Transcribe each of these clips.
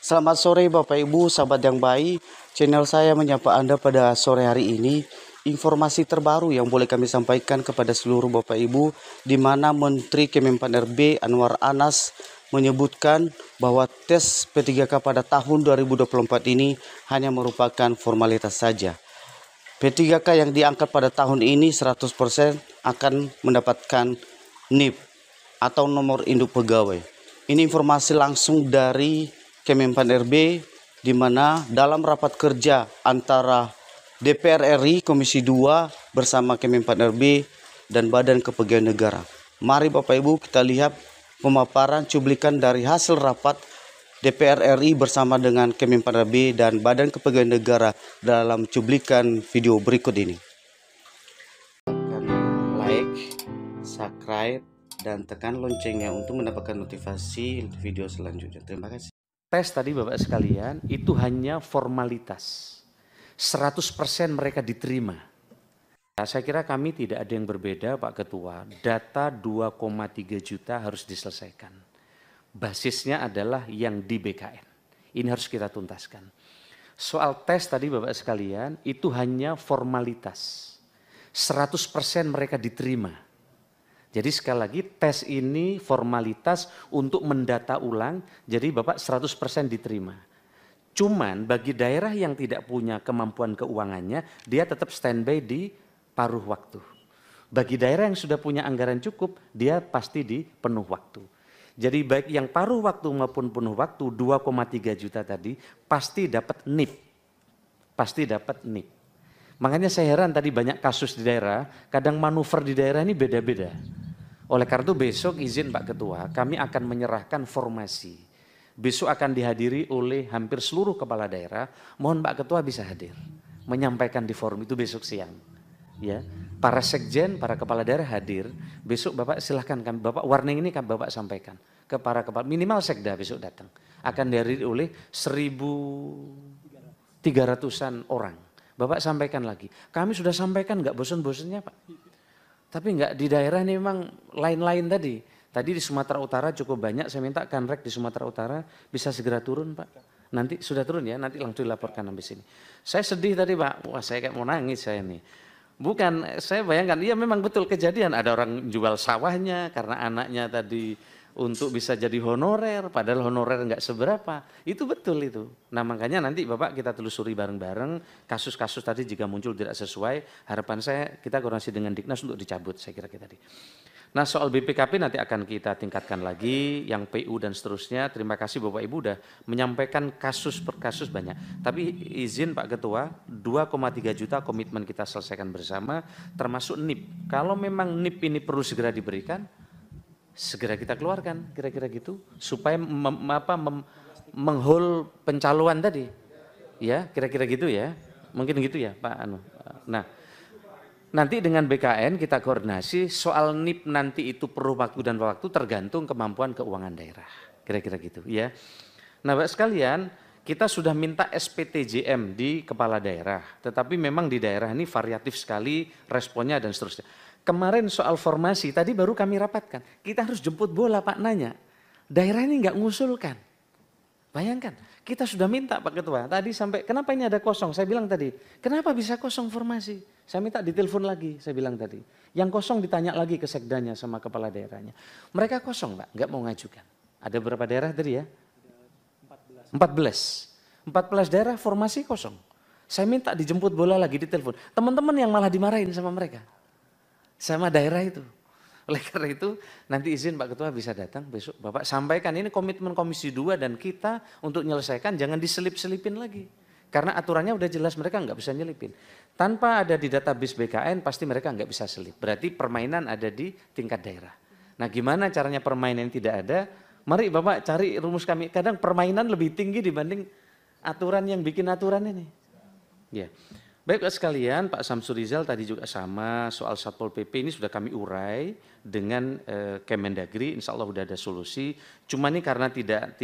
Selamat sore Bapak Ibu, sahabat yang baik. Channel saya menyapa Anda pada sore hari ini. Informasi terbaru yang boleh kami sampaikan kepada seluruh Bapak Ibu, di mana Menteri Kemenpan RB Anwar Anas menyebutkan bahwa tes P3K pada tahun 2024 ini hanya merupakan formalitas saja. P3K yang diangkat pada tahun ini 100% akan mendapatkan NIP atau nomor induk pegawai. Ini informasi langsung dari Kemenpan RB, di mana dalam rapat kerja antara DPR RI Komisi 2 bersama Kemenpan RB dan Badan Kepegawaian Negara. Mari Bapak Ibu kita lihat pemaparan cuplikan dari hasil rapat DPR RI bersama dengan Kemenpan RB dan Badan Kepegawaian Negara dalam cuplikan video berikut ini. Tekan like, subscribe, dan tekan loncengnya untuk mendapatkan notifikasi video selanjutnya. Terima kasih. Tes tadi Bapak sekalian itu hanya formalitas. 100% mereka diterima. Nah, saya kira kami tidak ada yang berbeda Pak Ketua. Data 2,3 juta harus diselesaikan. Basisnya adalah yang di BKN. Ini harus kita tuntaskan. Soal tes tadi Bapak sekalian itu hanya formalitas. 100% mereka diterima. Jadi sekali lagi tes ini formalitas untuk mendata ulang, jadi Bapak 100% diterima. Cuman bagi daerah yang tidak punya kemampuan keuangannya, dia tetap standby di paruh waktu. Bagi daerah yang sudah punya anggaran cukup, dia pasti di penuh waktu. Jadi baik yang paruh waktu maupun penuh waktu, 2,3 juta tadi pasti dapat NIP. Pasti dapat NIP. Makanya saya heran tadi banyak kasus di daerah, kadang manuver di daerah ini beda-beda. Oleh karena itu besok izin Pak Ketua, kami akan menyerahkan formasi. Besok akan dihadiri oleh hampir seluruh kepala daerah. Mohon Pak Ketua bisa hadir, menyampaikan di forum itu besok siang. Ya, para sekjen, para kepala daerah hadir. Besok Bapak silahkan kami, Bapak warning ini kami Bapak sampaikan ke para kepala, minimal sekda besok datang. Akan dihadiri oleh 1.300-an orang. Bapak sampaikan lagi. Kami sudah sampaikan nggak bosan-bosannya Pak. Tapi enggak di daerah ini memang lain-lain tadi. Tadi di Sumatera Utara cukup banyak, saya minta Kanrek di Sumatera Utara bisa segera turun Pak. Nanti sudah turun ya, nanti langsung dilaporkan habis ini. Saya sedih tadi Pak, wah saya kayak mau nangis saya nih. Bukan, saya bayangkan, iya memang betul kejadian ada orang jual sawahnya karena anaknya tadi untuk bisa jadi honorer, padahal honorer enggak seberapa. Itu betul itu. Nah makanya nanti Bapak kita telusuri bareng-bareng, kasus-kasus tadi jika muncul tidak sesuai, harapan saya kita koordinasi dengan Diknas untuk dicabut, saya kira tadi. Nah soal BPKP nanti akan kita tingkatkan lagi, yang PU dan seterusnya. Terima kasih Bapak Ibu sudah menyampaikan kasus per kasus banyak. Tapi izin Pak Ketua, 2,3 juta komitmen kita selesaikan bersama, termasuk NIP. Kalau memang NIP ini perlu segera diberikan, segera kita keluarkan, kira-kira gitu, supaya menghol pencalonan tadi, ya kira-kira gitu ya, mungkin gitu ya Pak Anu. Nah, nanti dengan BKN kita koordinasi soal NIP nanti itu perlu waktu dan waktu tergantung kemampuan keuangan daerah, kira-kira gitu ya. Nah Bapak sekalian, kita sudah minta SPTJM di kepala daerah, tetapi memang di daerah ini variatif sekali responnya dan seterusnya. Kemarin soal formasi, tadi baru kami rapatkan. Kita harus jemput bola Pak nanya. Daerah ini nggak ngusulkan. Bayangkan, kita sudah minta Pak Ketua. Tadi sampai, kenapa ini ada kosong? Saya bilang tadi, kenapa bisa kosong formasi? Saya minta ditelepon lagi, saya bilang tadi. Yang kosong ditanya lagi ke sekdanya sama kepala daerahnya. Mereka kosong Pak, nggak mau ngajukan. Ada berapa daerah tadi ya? 14 daerah formasi kosong. Saya minta dijemput bola lagi, ditelepon. Teman-teman yang malah dimarahin sama mereka. Sama daerah itu. Oleh karena itu nanti izin Pak Ketua bisa datang besok Bapak sampaikan ini komitmen Komisi 2 dan kita untuk menyelesaikan, jangan diselip-selipin lagi. Karena aturannya udah jelas mereka nggak bisa nyelipin. Tanpa ada di database BKN pasti mereka nggak bisa selip. Berarti permainan ada di tingkat daerah. Nah gimana caranya permainan tidak ada? Mari Bapak cari rumus kami. Kadang permainan lebih tinggi dibanding aturan yang bikin aturan ini. Ya. Baik Pak sekalian, Pak Samsur Rizal tadi juga sama soal Satpol PP ini sudah kami urai dengan Kemendagri, insya Allah sudah ada solusi. Cuma ini karena tidak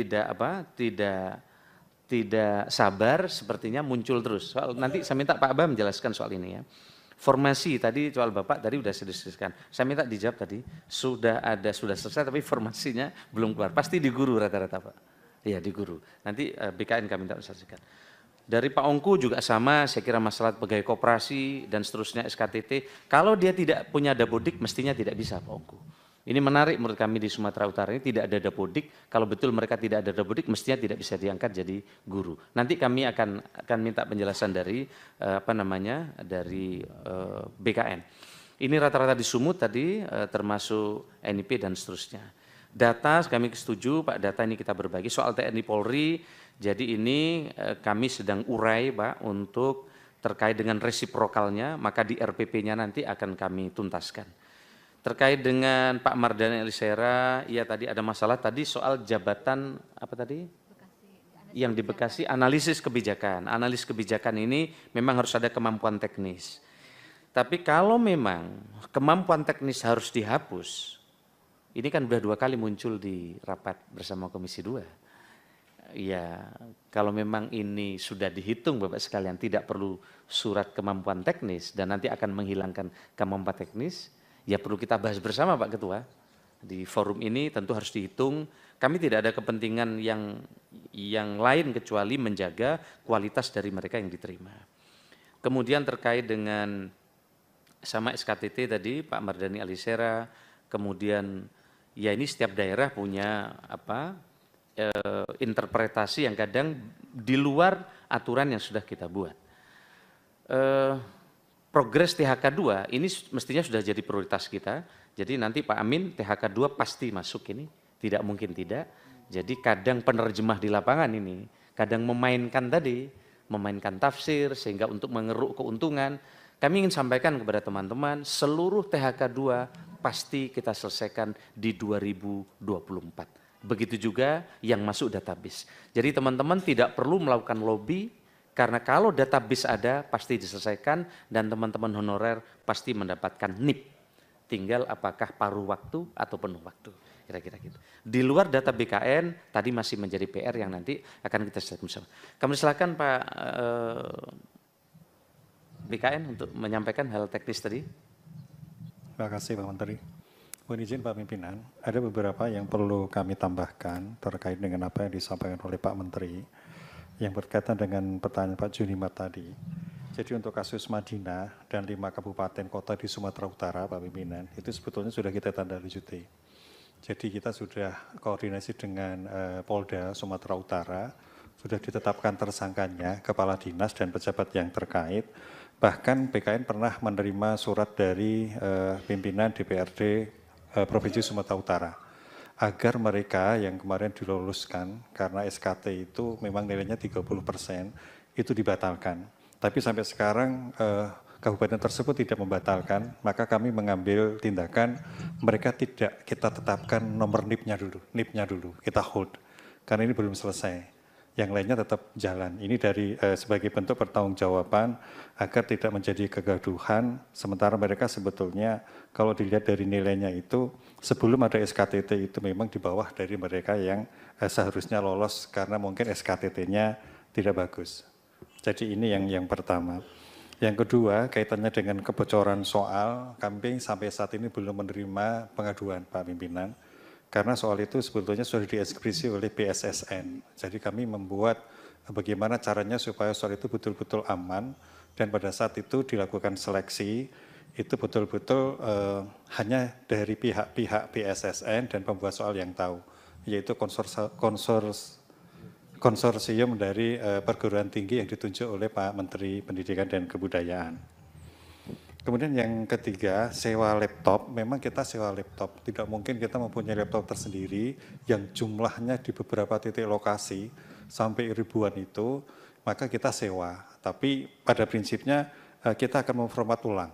sabar sepertinya muncul terus. Soal nanti saya minta Pak Abah menjelaskan soal ini ya. Formasi tadi soal Bapak tadi sudah sediskusikan. Saya minta dijawab tadi sudah selesai tapi formasinya belum keluar. Pasti di guru rata-rata Pak. Ya, di guru. Nanti BKN kami minta selesaikan. Dari Pak Ongku juga sama, saya kira masalah pegawai koperasi dan seterusnya SKTT. Kalau dia tidak punya dapodik, mestinya tidak bisa Pak Ongku. Ini menarik menurut kami di Sumatera Utara ini tidak ada dapodik. Kalau betul mereka tidak ada dapodik, mestinya tidak bisa diangkat jadi guru. Nanti kami akan minta penjelasan dari dari BKN. Ini rata-rata di Sumut tadi, termasuk NIP dan seterusnya. Data kami setuju Pak, data ini kita berbagi. Soal TNI Polri, jadi ini kami sedang urai Pak untuk terkait dengan resiprokalnya, maka di RPP-nya nanti akan kami tuntaskan. Terkait dengan Pak Mardhani Alisera, ya tadi ada masalah tadi soal jabatan apa tadi? Yang di Bekasi, analisis kebijakan. Analisis kebijakan ini memang harus ada kemampuan teknis. Tapi kalau memang kemampuan teknis harus dihapus, ini kan sudah 2 kali muncul di rapat bersama Komisi 2. Ya, kalau memang ini sudah dihitung Bapak sekalian, tidak perlu surat kemampuan teknis dan nanti akan menghilangkan kemampuan teknis, ya perlu kita bahas bersama Pak Ketua. Di forum ini tentu harus dihitung. Kami tidak ada kepentingan yang lain kecuali menjaga kualitas dari mereka yang diterima. Kemudian terkait dengan sama SKTT tadi Pak Mardhani Alisera, kemudian ya ini setiap daerah punya interpretasi yang kadang di luar aturan yang sudah kita buat. Progres THK 2 ini mestinya sudah jadi prioritas kita. Jadi nanti Pak Amin THK 2 pasti masuk ini, tidak mungkin tidak. Jadi kadang penerjemah di lapangan ini, kadang memainkan tafsir sehingga untuk mengeruk keuntungan. Kami ingin sampaikan kepada teman-teman, seluruh THK 2 pasti kita selesaikan di 2024. Begitu juga yang masuk database. Jadi teman-teman tidak perlu melakukan lobby, karena kalau database ada pasti diselesaikan dan teman-teman honorer pasti mendapatkan NIP. Tinggal apakah paruh waktu atau penuh waktu. Kira-kira gitu. Di luar data BKN tadi masih menjadi PR yang nanti akan kita selesaikan bersama. Kami silakan Pak BKN untuk menyampaikan hal teknis tadi. Terima kasih Pak Menteri. Mohon izin Pak Pimpinan, ada beberapa yang perlu kami tambahkan terkait dengan apa yang disampaikan oleh Pak Menteri yang berkaitan dengan pertanyaan Pak Junimat tadi. Jadi untuk kasus Madinah dan 5 kabupaten kota di Sumatera Utara, Pak Pimpinan, itu sebetulnya sudah kita tindaklanjuti. Jadi kita sudah koordinasi dengan Polda Sumatera Utara, sudah ditetapkan tersangkanya, kepala dinas dan pejabat yang terkait. Bahkan BKN pernah menerima surat dari pimpinan DPRD Provinsi Sumatera Utara agar mereka yang kemarin diluluskan karena SKT itu memang nilainya 30% itu dibatalkan. Tapi sampai sekarang kabupaten tersebut tidak membatalkan, maka kami mengambil tindakan mereka tidak kita tetapkan nomor NIP-nya dulu, kita hold karena ini belum selesai. Yang lainnya tetap jalan. Ini dari sebagai bentuk pertanggungjawaban agar tidak menjadi kegaduhan. Sementara mereka sebetulnya kalau dilihat dari nilainya itu sebelum ada SKTT itu memang di bawah dari mereka yang seharusnya lolos karena mungkin SKTT-nya tidak bagus. Jadi ini yang pertama. Yang kedua kaitannya dengan kebocoran soal, kami sampai saat ini belum menerima pengaduan Pak Pimpinan. Karena soal itu sebetulnya sudah dieksekusi oleh BSSN. Jadi kami membuat bagaimana caranya supaya soal itu betul-betul aman dan pada saat itu dilakukan seleksi, itu betul-betul hanya dari pihak-pihak BSSN dan pembuat soal yang tahu, yaitu konsorsium dari perguruan tinggi yang ditunjuk oleh Pak Menteri Pendidikan dan Kebudayaan. Kemudian yang ketiga, sewa laptop. Memang kita sewa laptop. Tidak mungkin kita mempunyai laptop tersendiri yang jumlahnya di beberapa titik lokasi sampai ribuan itu, maka kita sewa. Tapi pada prinsipnya kita akan memformat ulang.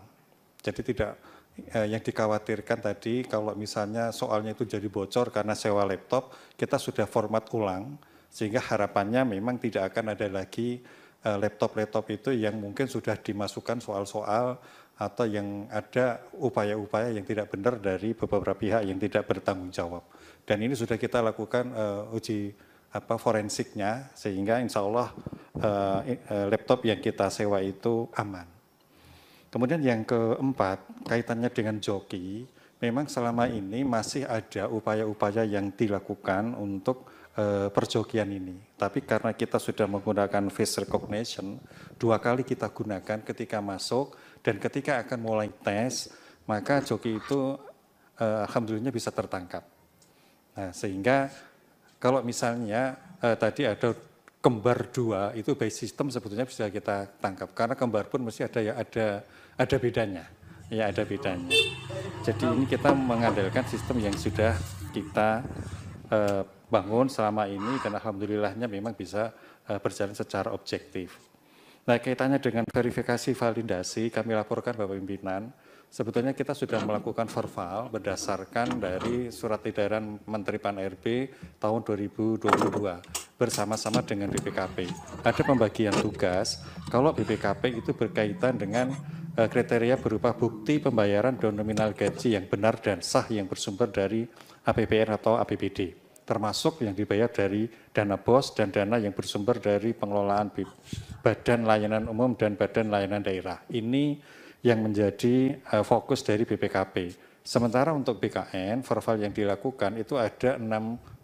Jadi tidak yang dikhawatirkan tadi kalau misalnya soalnya itu jadi bocor karena sewa laptop, kita sudah format ulang sehingga harapannya memang tidak akan ada lagi laptop-laptop itu yang mungkin sudah dimasukkan soal-soal atau yang ada upaya-upaya yang tidak benar dari beberapa pihak yang tidak bertanggung jawab. Dan ini sudah kita lakukan uji forensiknya sehingga insya Allah laptop yang kita sewa itu aman. Kemudian yang keempat, kaitannya dengan joki, memang selama ini masih ada upaya-upaya yang dilakukan untuk perjokian ini. Tapi karena kita sudah menggunakan face recognition, 2 kali kita gunakan ketika masuk dan ketika akan mulai tes, maka joki itu alhamdulillah bisa tertangkap. Nah, sehingga kalau misalnya tadi ada kembar 2, itu by system sebetulnya bisa kita tangkap. Karena kembar pun mesti ada bedanya. Ya, ada bedanya. Jadi ini kita mengandalkan sistem yang sudah kita bangun selama ini dan alhamdulillahnya memang bisa berjalan secara objektif. Nah, kaitannya dengan verifikasi validasi, kami laporkan Bapak Pimpinan, sebetulnya kita sudah melakukan verval berdasarkan dari surat edaran Menteri Pan-RB tahun 2022 bersama-sama dengan BPKP. Ada pembagian tugas, kalau BPKP itu berkaitan dengan kriteria berupa bukti pembayaran nominal gaji yang benar dan sah yang bersumber dari APBN atau APBD. Termasuk yang dibayar dari dana BOS dan dana yang bersumber dari pengelolaan Badan Layanan Umum dan Badan Layanan Daerah. Ini yang menjadi fokus dari BPKP. Sementara untuk BKN, verval yang dilakukan itu ada 6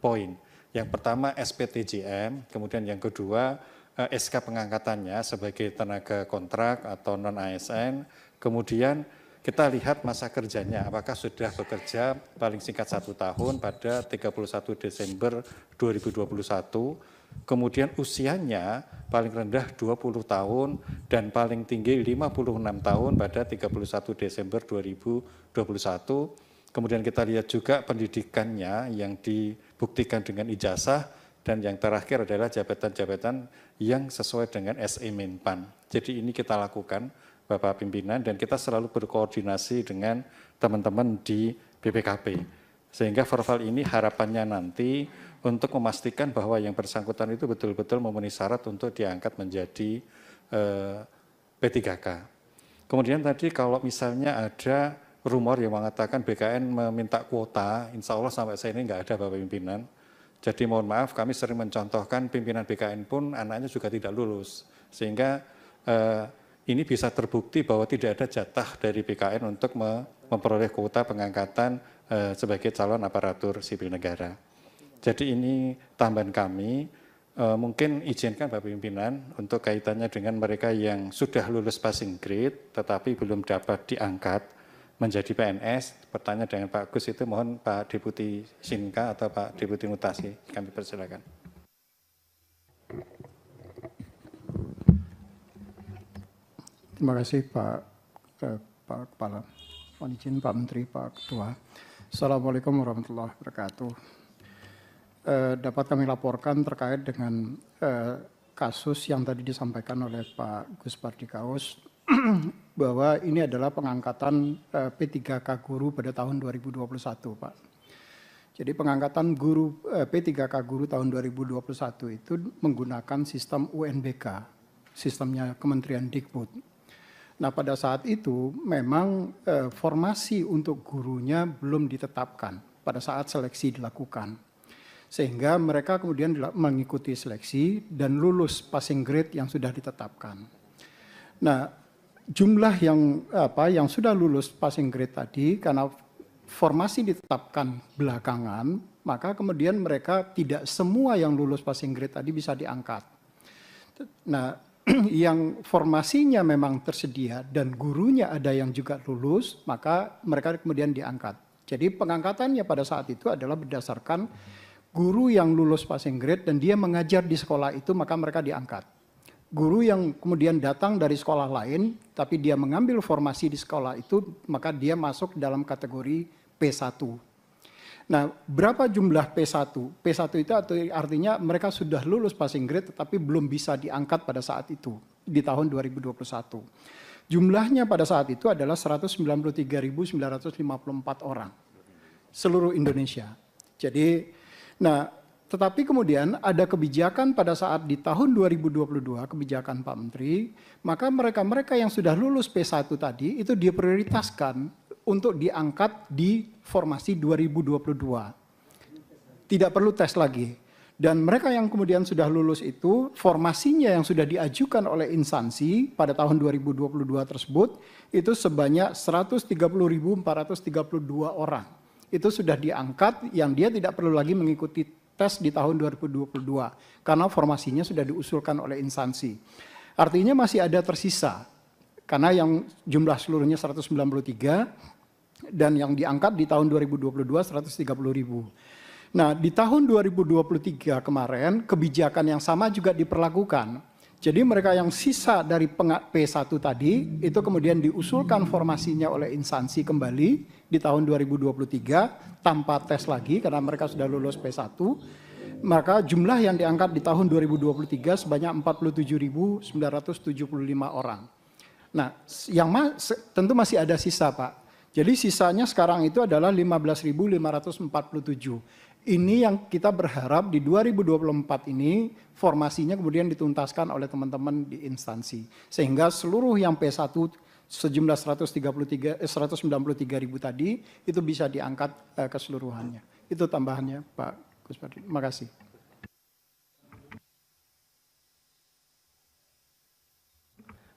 poin. Yang pertama SPTJM, kemudian yang kedua SK pengangkatannya sebagai tenaga kontrak atau non-ASN, kemudian kita lihat masa kerjanya, apakah sudah bekerja paling singkat 1 tahun pada 31 Desember 2021, kemudian usianya paling rendah 20 tahun dan paling tinggi 56 tahun pada 31 Desember 2021. Kemudian kita lihat juga pendidikannya yang dibuktikan dengan ijazah dan yang terakhir adalah jabatan-jabatan yang sesuai dengan SE Menpan. Jadi ini kita lakukan Bapak Pimpinan dan kita selalu berkoordinasi dengan teman-teman di BPKP. Sehingga verval ini harapannya nanti untuk memastikan bahwa yang bersangkutan itu betul-betul memenuhi syarat untuk diangkat menjadi P3K. Kemudian tadi kalau misalnya ada rumor yang mengatakan BKN meminta kuota, insya Allah sampai saat ini nggak ada Bapak Pimpinan. Jadi mohon maaf kami sering mencontohkan pimpinan BKN pun anaknya juga tidak lulus. Sehingga ini bisa terbukti bahwa tidak ada jatah dari BKN untuk memperoleh kuota pengangkatan sebagai calon aparatur sipil negara. Jadi ini tambahan kami, mungkin izinkan Bapak Pimpinan untuk kaitannya dengan mereka yang sudah lulus passing grade tetapi belum dapat diangkat menjadi PNS. Pertanyaan dengan Pak Gus itu mohon Pak Deputi Sinka atau Pak Deputi Mutasi, kami persilakan. Terima kasih Pak Kepala. Mohon izin Pak Menteri, Pak Ketua. Assalamualaikum warahmatullahi wabarakatuh. Dapat kami laporkan terkait dengan kasus yang tadi disampaikan oleh Pak Gus Pardikaus bahwa ini adalah pengangkatan P3K guru pada tahun 2021, Pak. Jadi pengangkatan guru P3K guru tahun 2021 itu menggunakan sistem UNBK, sistemnya Kementerian Dikbud. Nah, pada saat itu memang formasi untuk gurunya belum ditetapkan pada saat seleksi dilakukan. Sehingga mereka kemudian mengikuti seleksi dan lulus passing grade yang sudah ditetapkan. Nah, jumlah yang sudah lulus passing grade tadi karena formasi ditetapkan belakangan, maka kemudian mereka tidak semua yang lulus passing grade tadi bisa diangkat. Nah, yang formasinya memang tersedia dan gurunya ada yang juga lulus, maka mereka kemudian diangkat. Jadi pengangkatannya pada saat itu adalah berdasarkan guru yang lulus passing grade dan dia mengajar di sekolah itu, maka mereka diangkat. Guru yang kemudian datang dari sekolah lain, tapi dia mengambil formasi di sekolah itu, maka dia masuk dalam kategori P1. Nah, berapa jumlah P1? P1 itu artinya mereka sudah lulus passing grade tetapi belum bisa diangkat pada saat itu, di tahun 2021. Jumlahnya pada saat itu adalah 193.954 orang, seluruh Indonesia. Jadi, nah, tetapi kemudian ada kebijakan pada saat di tahun 2022, kebijakan Pak Menteri, maka mereka-mereka yang sudah lulus P1 tadi itu diprioritaskan untuk diangkat di formasi 2022. Tidak perlu tes lagi. Dan mereka yang kemudian sudah lulus itu, formasinya yang sudah diajukan oleh instansi pada tahun 2022 tersebut, itu sebanyak 130.432 orang. Itu sudah diangkat yang dia tidak perlu lagi mengikuti tes di tahun 2022 karena formasinya sudah diusulkan oleh instansi. Artinya masih ada tersisa karena yang jumlah seluruhnya 193 dan yang diangkat di tahun 2022 130.000. Nah, di tahun 2023 kemarin kebijakan yang sama juga diperlakukan. Jadi mereka yang sisa dari P1 tadi itu kemudian diusulkan formasinya oleh instansi kembali di tahun 2023 tanpa tes lagi karena mereka sudah lulus P1. Maka jumlah yang diangkat di tahun 2023 sebanyak 47.975 orang. Nah, yang tentu masih ada sisa, Pak. Jadi sisanya sekarang itu adalah 15.547. Ini yang kita berharap di 2024 ini formasinya kemudian dituntaskan oleh teman-teman di instansi. Sehingga seluruh yang P1 sejumlah 193.000 tadi itu bisa diangkat keseluruhannya. Itu tambahannya Pak Gus Pardi. Terima kasih.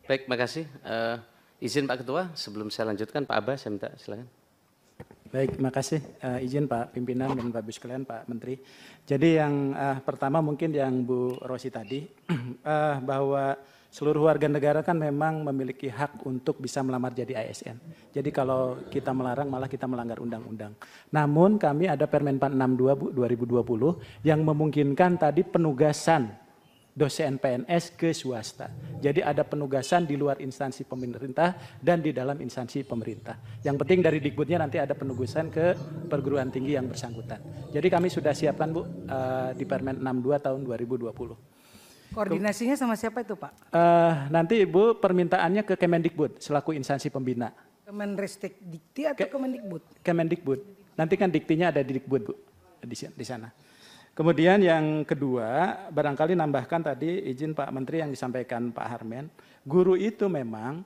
Baik, makasih. Izin Pak Ketua, sebelum saya lanjutkan Pak Abah, saya minta silakan. Baik, makasih. Izin Pak Pimpinan dan Bapak Ibu sekalian, Pak Menteri. Jadi yang pertama mungkin yang Bu Rosi tadi, bahwa seluruh warga negara kan memang memiliki hak untuk bisa melamar jadi ASN. Jadi kalau kita melarang malah kita melanggar undang-undang. Namun kami ada Permen 62 2020 yang memungkinkan tadi penugasan dosen PNS ke swasta. Jadi ada penugasan di luar instansi pemerintah dan di dalam instansi pemerintah. Yang penting dari Dikbudnya nanti ada penugasan ke perguruan tinggi yang bersangkutan. Jadi kami sudah siapkan Bu di Permen 62 tahun 2020. Koordinasinya sama siapa itu Pak? Nanti Ibu permintaannya ke Kemendikbud selaku instansi pembina. Kemenristek Dikti atau Kemendikbud? Kemendikbud. Nanti kan diktinya ada di Dikbud Bu, di sana. Kemudian yang kedua, barangkali nambahkan tadi izin Pak Menteri yang disampaikan Pak Harmen, guru itu memang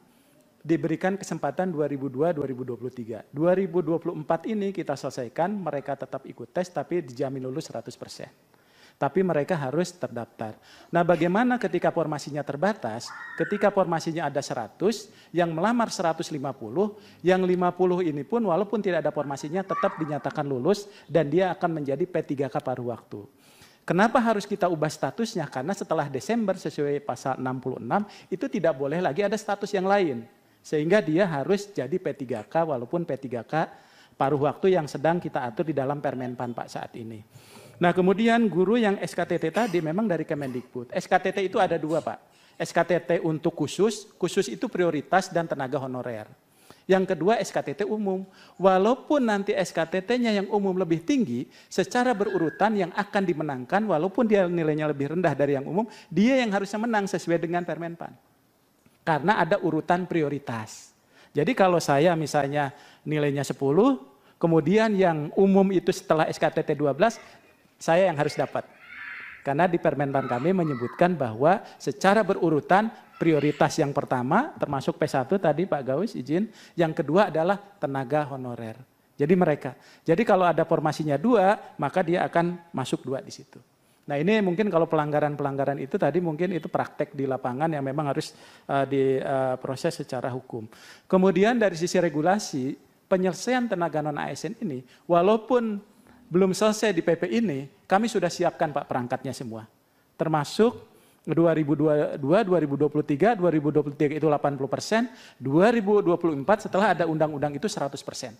diberikan kesempatan 2002-2023. 2024 ini kita selesaikan, mereka tetap ikut tes tapi dijamin lulus 100%. Tapi mereka harus terdaftar. Nah, bagaimana ketika formasinya terbatas? Ketika formasinya ada 100, yang melamar 150, yang 50 ini pun walaupun tidak ada formasinya tetap dinyatakan lulus dan dia akan menjadi P3K paruh waktu. Kenapa harus kita ubah statusnya? Karena setelah Desember sesuai pasal 66 itu tidak boleh lagi ada status yang lain. Sehingga dia harus jadi P3K walaupun P3K paruh waktu yang sedang kita atur di dalam Permenpan Pak saat ini. Nah, kemudian guru yang SKTT tadi memang dari Kemendikbud. SKTT itu ada dua Pak. SKTT untuk khusus itu prioritas dan tenaga honorer. Yang kedua SKTT umum. Walaupun nanti SKTT-nya yang umum lebih tinggi, secara berurutan yang akan dimenangkan walaupun dia nilainya lebih rendah dari yang umum, dia yang harusnya menang sesuai dengan Permenpan. Karena ada urutan prioritas. Jadi kalau saya misalnya nilainya 10, kemudian yang umum itu setelah SKTT 12, saya yang harus dapat. Karena di Permenpan kami menyebutkan bahwa secara berurutan prioritas yang pertama termasuk P1 tadi Pak Gaus izin, yang kedua adalah tenaga honorer. Jadi mereka. Jadi kalau ada formasinya 2, maka dia akan masuk 2 di situ. Nah, ini mungkin kalau pelanggaran-pelanggaran itu tadi mungkin itu praktek di lapangan yang memang harus diproses secara hukum. Kemudian dari sisi regulasi, penyelesaian tenaga non ASN ini walaupun belum selesai di PP ini, kami sudah siapkan Pak perangkatnya semua. Termasuk 2022, 2023, 2023 itu 80%, 2024 setelah ada undang-undang itu 100%.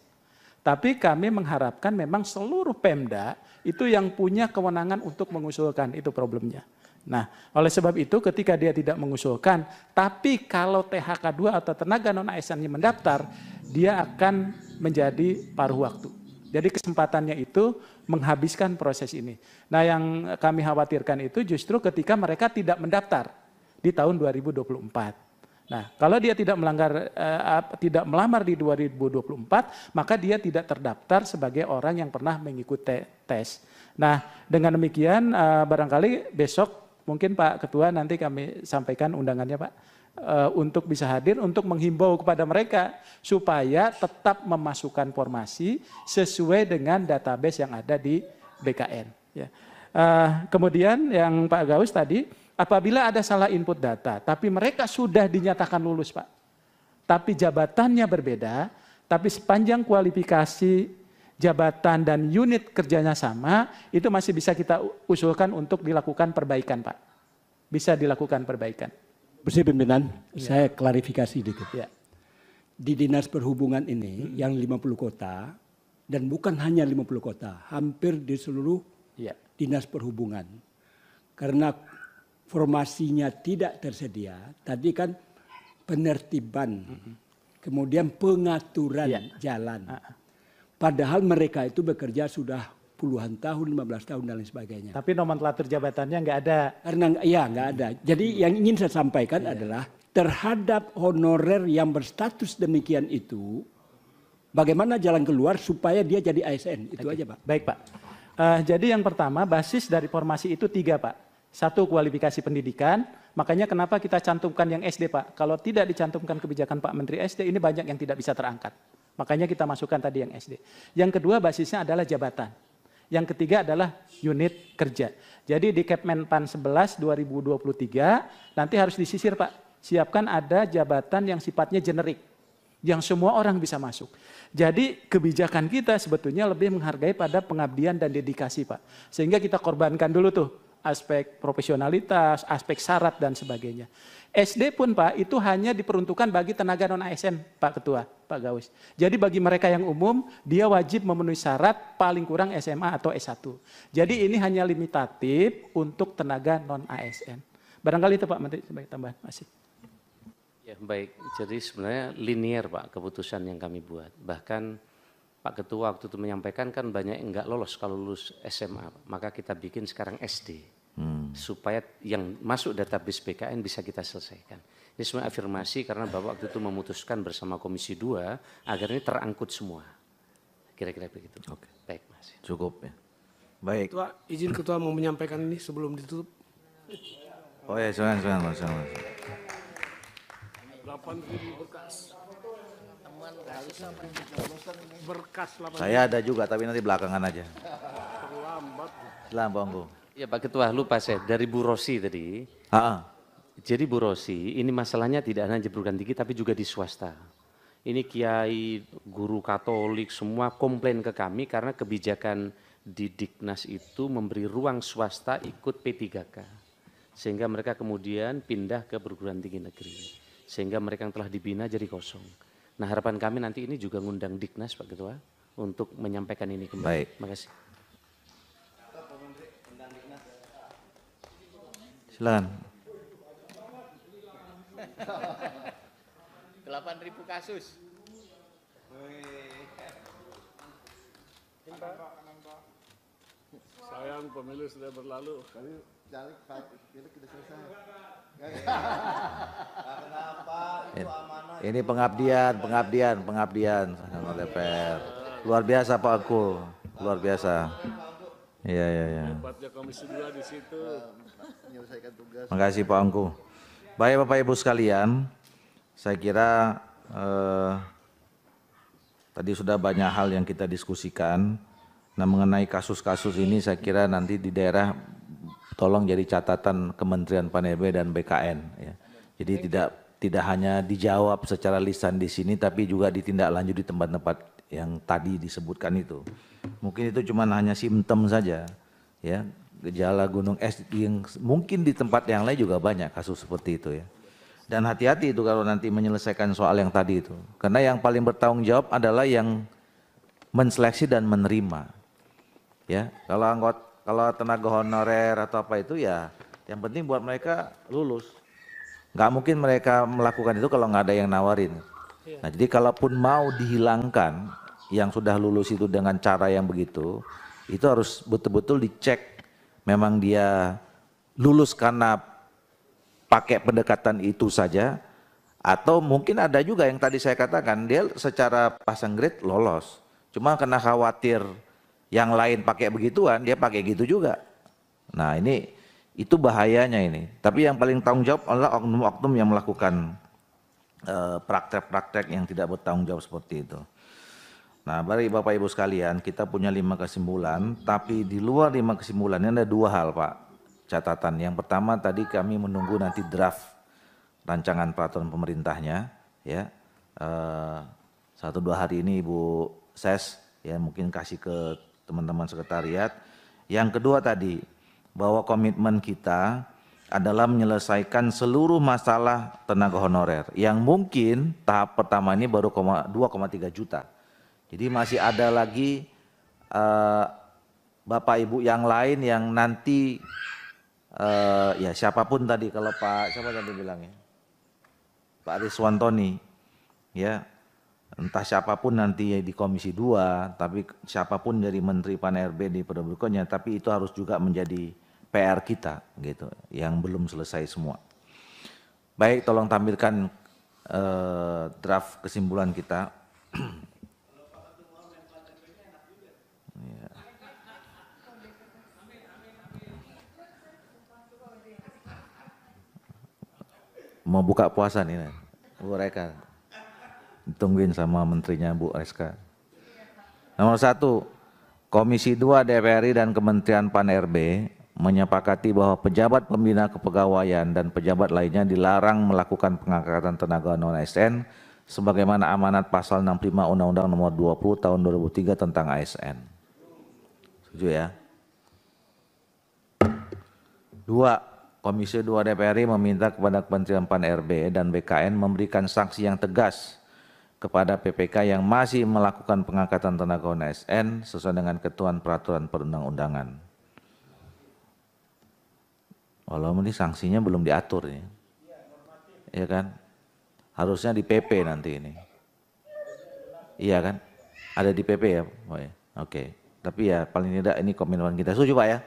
Tapi kami mengharapkan memang seluruh Pemda itu yang punya kewenangan untuk mengusulkan, itu problemnya. Nah, oleh sebab itu ketika dia tidak mengusulkan, tapi kalau THK2 atau tenaga non-ASN-nya mendaftar, dia akan menjadi paruh waktu. Jadi kesempatannya itu menghabiskan proses ini. Nah, yang kami khawatirkan itu justru ketika mereka tidak mendaftar di tahun 2024. Nah, kalau dia tidak tidak melamar di 2024, maka dia tidak terdaftar sebagai orang yang pernah mengikuti tes. Nah, dengan demikian barangkali besok mungkin Pak Ketua nanti kami sampaikan undangannya Pak. Untuk bisa hadir, untuk menghimbau kepada mereka supaya tetap memasukkan formasi sesuai dengan database yang ada di BKN. Ya. Kemudian yang Pak Gaus tadi, apabila ada salah input data, tapi mereka sudah dinyatakan lulus Pak, tapi jabatannya berbeda, tapi sepanjang kualifikasi jabatan dan unit kerjanya sama, itu masih bisa kita usulkan untuk dilakukan perbaikan, Pak. Bisa dilakukan perbaikan. Bersih pimpinan, saya klarifikasi dikit. Ya. Di Dinas Perhubungan ini yang 50 kota, dan bukan hanya 50 kota, hampir di seluruh Dinas Perhubungan. Karena formasinya tidak tersedia, tadi kan penertiban, kemudian pengaturan jalan. Padahal mereka itu bekerja sudah puluhan tahun, 15 tahun dan lain sebagainya. Tapi nomenklatur jabatannya nggak ada. Karena nggak ada. Jadi yang ingin saya sampaikan adalah terhadap honorer yang berstatus demikian itu, bagaimana jalan keluar supaya dia jadi ASN. Itu aja, Pak. Baik, Pak. Jadi yang pertama, basis dari formasi itu 3, Pak. 1, kualifikasi pendidikan. Makanya kenapa kita cantumkan yang SD, Pak. Kalau tidak dicantumkan kebijakan Pak Menteri SD, ini banyak yang tidak bisa terangkat. Makanya kita masukkan tadi yang SD. Yang kedua, basisnya adalah jabatan. Yang ketiga adalah unit kerja. Jadi di Kepmenpan 11 2023 nanti harus disisir, Pak. Siapkan ada jabatan yang sifatnya generik, yang semua orang bisa masuk. Jadi kebijakan kita sebetulnya lebih menghargai pada pengabdian dan dedikasi, Pak. Sehingga kita korbankan dulu tuh aspek profesionalitas, aspek syarat dan sebagainya. SD pun, Pak, itu hanya diperuntukkan bagi tenaga non-ASN, Pak Ketua, Pak Gawis. Jadi bagi mereka yang umum, dia wajib memenuhi syarat paling kurang SMA atau S1. Jadi ini hanya limitatif untuk tenaga non-ASN. Barangkali itu Pak Menteri sebagai tambahan. Masih. Ya, baik. Jadi sebenarnya linear, Pak, keputusan yang kami buat. Bahkan Pak Ketua waktu itu menyampaikan kan banyak yang enggak lolos kalau lulus SMA. Maka kita bikin sekarang SD. Supaya yang masuk database BKN bisa kita selesaikan. Ini semua afirmasi karena Bapak waktu itu memutuskan bersama Komisi 2 agar ini terangkut semua. Kira-kira begitu. Oke. Baik, Mas. Cukup ya. Baik. Ketua, izin Ketua mau menyampaikan ini sebelum ditutup. Oh ya, silakan Mas. 8.000 berkas. Berkas 8.000. Saya ada juga tapi nanti belakangan aja. Terlambat. Silakan Bang Bu. Ya Pak Ketua, lupa saya dari Bu Rosi tadi. Jadi Bu Rosi, ini masalahnya tidak hanya perguruan tinggi tapi juga di swasta. Ini kiai, guru Katolik semua komplain ke kami karena kebijakan di Diknas itu memberi ruang swasta ikut P3K. Sehingga mereka kemudian pindah ke perguruan tinggi negeri. Sehingga mereka yang telah dibina jadi kosong. Nah harapan kami nanti ini juga ngundang Diknas Pak Ketua untuk menyampaikan ini kembali. Baik. Terima kasih. Silakan. 8.000 kasus. Sayang pemilu sudah berlalu. Ini pengabdian sama DPR. Luar biasa Pak Angku, luar biasa. Iya. Hebatnya Komisi 2 di situ. Terima kasih Pak Angku. Baik Bapak Ibu sekalian, saya kira tadi sudah banyak hal yang kita diskusikan. Nah mengenai kasus-kasus ini saya kira nanti di daerah tolong jadi catatan Kementerian PAN-RB dan BKN. Ya. Jadi tidak hanya dijawab secara lisan di sini, tapi juga ditindaklanjuti di tempat-tempat yang tadi disebutkan itu. Mungkin itu cuma hanya simptom saja, ya gejala gunung es yang mungkin di tempat yang lain juga banyak kasus seperti itu ya. Dan hati-hati itu kalau nanti menyelesaikan soal yang tadi itu, karena yang paling bertanggung jawab adalah yang menseleksi dan menerima. Ya, kalau tenaga honorer atau apa itu ya, yang penting buat mereka lulus. Nggak mungkin mereka melakukan itu kalau nggak ada yang nawarin. Nah, jadi kalaupun mau dihilangkan yang sudah lulus itu dengan cara yang begitu, itu harus betul-betul dicek memang dia lulus karena pakai pendekatan itu saja, atau mungkin ada juga yang tadi saya katakan dia secara pasang grade lolos, cuma karena khawatir yang lain pakai begituan, dia pakai gitu juga. Nah ini itu bahayanya ini. Tapi yang paling tanggung jawab adalah oknum-oknum yang melakukan praktek-praktek yang tidak bertanggung jawab seperti itu. Nah, bagi Bapak Ibu sekalian, kita punya 5 kesimpulan, tapi di luar 5 kesimpulan ini ada 2 hal, Pak, catatan. Yang pertama tadi kami menunggu nanti draft rancangan peraturan pemerintahnya, ya. 1-2 hari ini Ibu Ses Ya mungkin kasih ke teman-teman sekretariat. Yang kedua tadi, bahwa komitmen kita adalah menyelesaikan seluruh masalah tenaga honorer yang mungkin tahap pertama ini baru 2,3 juta. Jadi masih ada lagi Bapak Ibu yang lain yang nanti ya siapapun tadi, kalau Pak siapa tadi bilangnya, Pak Riswantoni, ya entah siapapun nanti di Komisi 2, tapi siapapun dari Menteri Pan-RB di periode berikutnya, tapi itu harus juga menjadi PR kita gitu, yang belum selesai semua. Baik, tolong tampilkan draft kesimpulan kita. Ya. Mau buka puasa nih, Bu Reka. Ditungguin sama menterinya Bu Reska. Nomor 1, Komisi 2 DPR RI dan Kementerian Pan-RB menyepakati bahwa pejabat pembina kepegawaian dan pejabat lainnya dilarang melakukan pengangkatan tenaga non-ASN sebagaimana amanat pasal 65 Undang-Undang Nomor 20 Tahun 2003 tentang ASN. Setuju ya? 2. Komisi 2 DPR RI meminta kepada Kementerian Pan-RB dan BKN memberikan sanksi yang tegas kepada PPK yang masih melakukan pengangkatan tenaga non-ASN sesuai dengan ketentuan peraturan perundang-undangan. Walaupun ini sanksinya belum diatur ya. Iya kan? Harusnya di PP nanti ini. Iya kan? Ada di PP ya? Oh, ya. Oke. Tapi ya paling tidak ini komitmen kita. Setuju Pak ya?